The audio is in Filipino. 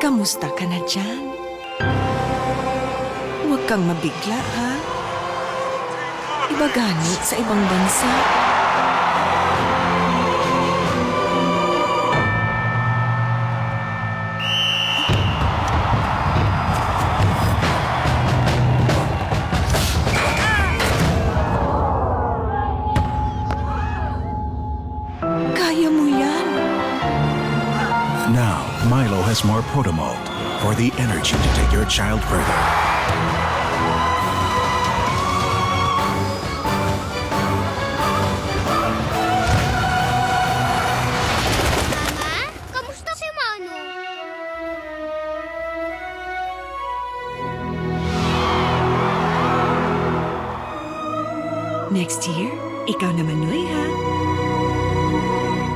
Kamusta ka na dyan? Huwag kang mabigla, ha? Iba ganit sa ibang bansa. Kaya mo yan. Now, Milo has more Protomalt for the energy to take your child further. Mama, kamusta si Mano? Next year, ikaw naman, Noy, ha?